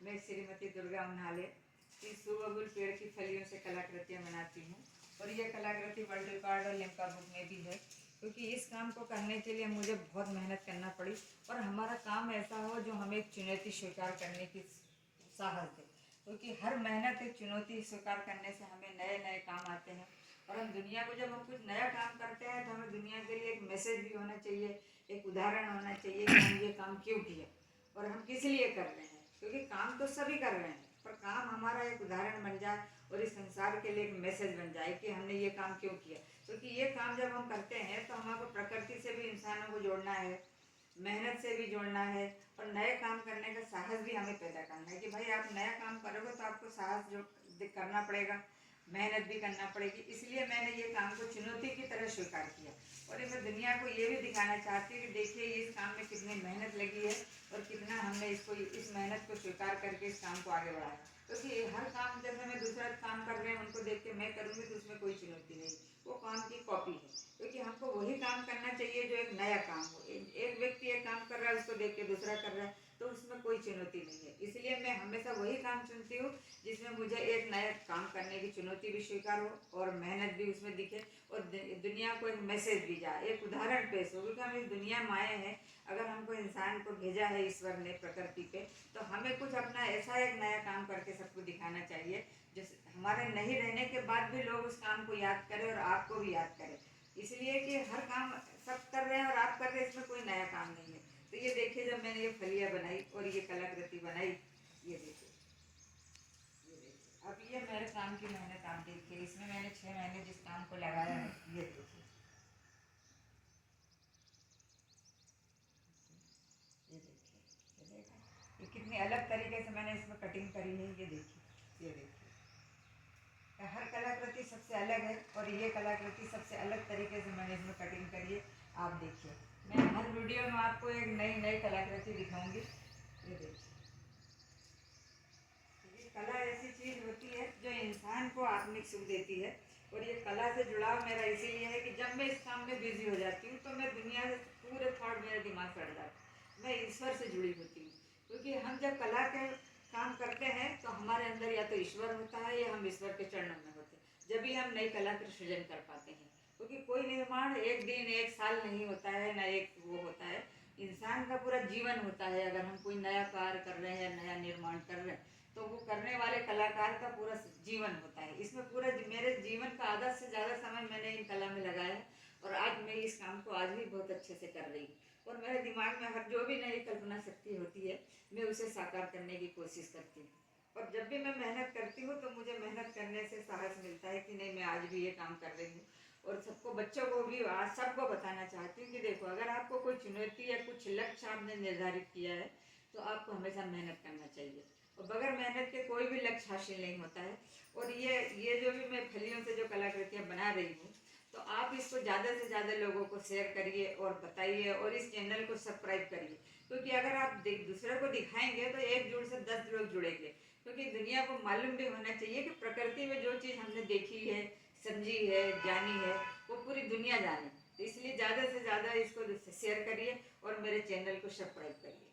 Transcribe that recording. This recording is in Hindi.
मैं श्रीमती दुर्गा उन्हाले इस सुबबुल पेड़ की फलियों से कलाकृतियाँ बनाती हूँ और ये कलाकृति वर्ल्ड रिकॉर्ड और लिम्का बुक में भी है, क्योंकि इस काम को करने के लिए मुझे बहुत मेहनत करना पड़ी और हमारा काम ऐसा हो जो हमें एक चुनौती स्वीकार करने की साहस दे, क्योंकि हर मेहनत एक चुनौती स्वीकार करने से हमें नए नए काम आते हैं। और हम दुनिया को जब हम कुछ नया काम करते हैं तो हमें दुनिया के लिए एक मैसेज भी होना चाहिए, एक उदाहरण होना चाहिए कि हम ये काम क्यों किया और हम किस लिए कर रहे हैं, क्योंकि काम तो सभी कर रहे हैं पर काम हमारा एक उदाहरण बन जाए और इस संसार के लिए एक मैसेज बन जाए कि हमने ये काम क्यों किया। क्योंकि ये काम जब हम करते हैं तो हमको प्रकृति से भी इंसानों को जोड़ना है, मेहनत से भी जोड़ना है और नए काम करने का साहस भी हमें पैदा करना है कि भाई आप नया काम करोगे तो आपको साहस जो करना पड़ेगा, मेहनत भी करना पड़ेगी। इसलिए मैंने ये काम को चुनौती की तरह स्वीकार किया और मैं दुनिया को ये भी दिखाना चाहती हूँ कि देखिए इस काम में कितनी मेहनत लगी है और कितना हमने इस मेहनत को स्वीकार करके इस काम को आगे बढ़ाया। क्योंकि हर काम जैसे मैं दूसरा काम कर रहे हैं उनको देख के मैं करूँगी तो उसमें कोई चुनौती नहीं, वो काम की कॉपी है। क्योंकि हमको वही काम करना चाहिए जो एक नया काम हो। एक व्यक्ति एक काम कर रहा है उसको देख के दूसरा कर रहा है तो उसमें कोई चुनौती नहीं है। इसलिए मैं हमेशा वही काम चुनती हूँ जिसमें मुझे एक नया काम करने की चुनौती भी स्वीकार हो और मेहनत भी उसमें दिखे और दुनिया को एक मैसेज भी जाए, एक उदाहरण पेश हो। क्योंकि हम इस दुनिया में आए हैं, अगर हमको इंसान को भेजा है ईश्वर ने प्रकृति पे, तो हमें कुछ अपना ऐसा एक नया काम करके सबको दिखाना चाहिए जो हमारे नहीं रहने के बाद भी लोग उस काम को याद करें और आपको भी याद करें। इसलिए कि हर काम सब कर रहे हैं और आप कर रहे हैं, इसमें कोई नया काम नहीं है। तो ये देखिए जब मैंने ये फलियाँ बनाई और ये कलाकृति बनाई, ये देखिए अब ये मेरे काम की मेहनत आप देखिए। इसमें मैंने 6 महीने जिस काम को लगाया है, ये देखिए, ये देखिए, ये देखा ये कितनी अलग तरीके से मैंने इसमें कटिंग करी है। ये देखिए, ये देखिए, हर कलाकृति सबसे अलग है और ये कलाकृति सबसे अलग तरीके से मैंने इसमें कटिंग करी है। आप देखिए, मैं हर वीडियो में आपको एक नई नई कलाकृति दिखाऊंगी। ये देखिए, कला ऐसी चीज़ होती है जो इंसान को आत्मिक सुख देती है। और ये कला से जुड़ाव मेरा इसीलिए है कि जब मैं इस काम में बिजी हो जाती हूँ तो मैं दुनिया से पूरे थॉट मेरे दिमाग से हट जाते हैं, मैं ईश्वर से जुड़ी होती हूँ। क्योंकि हम जब कला के काम करते हैं तो हमारे अंदर या तो ईश्वर होता है या हम ईश्वर के चरणों में होते हैं, जब भी हम नई कला का सृजन कर पाते हैं। क्योंकि कोई निर्माण एक दिन एक साल नहीं होता है, ना एक वो होता है, इंसान का पूरा जीवन होता है। अगर हम कोई नया कार्य कर रहे हैं या नया निर्माण कर रहे हैं तो वो करने वाले कलाकार का पूरा जीवन होता है। इसमें पूरा मेरे जीवन का आधा से ज़्यादा समय मैंने इन कला में लगाया है और आज मैं इस काम को आज भी बहुत अच्छे से कर रही हूँ। और मेरे दिमाग में हर जो भी नई कल्पना शक्ति होती है मैं उसे साकार करने की कोशिश करती हूँ। और जब भी मैं मेहनत करती हूँ तो मुझे मेहनत करने से साहस मिलता है कि नहीं, मैं आज भी ये काम कर रही हूँ। और सबको, बच्चों को भी आज सबको बताना चाहती हूँ कि देखो, अगर आपको कोई चुनौती या कुछ लक्ष्य आपने निर्धारित किया है तो आपको हमेशा मेहनत करना चाहिए और बगैर मेहनत के कोई भी लक्ष्य हासिल नहीं होता है। और ये जो भी मैं फलियों से जो कलाकृतियाँ बना रही हूँ तो आप इसको ज़्यादा से ज़्यादा लोगों को शेयर करिए और बताइए और इस चैनल को सब्सक्राइब करिए। क्योंकि अगर आप दूसरे को दिखाएंगे तो एक जुड़ से 10 लोग जुड़ेंगे। क्योंकि दुनिया को मालूम भी होना चाहिए कि प्रकृति में जो चीज़ हमने देखी है, समझी है, जानी है, वो पूरी दुनिया जाने। तो इसलिए ज़्यादा से ज़्यादा इसको शेयर करिए और मेरे चैनल को सब्सक्राइब करिए।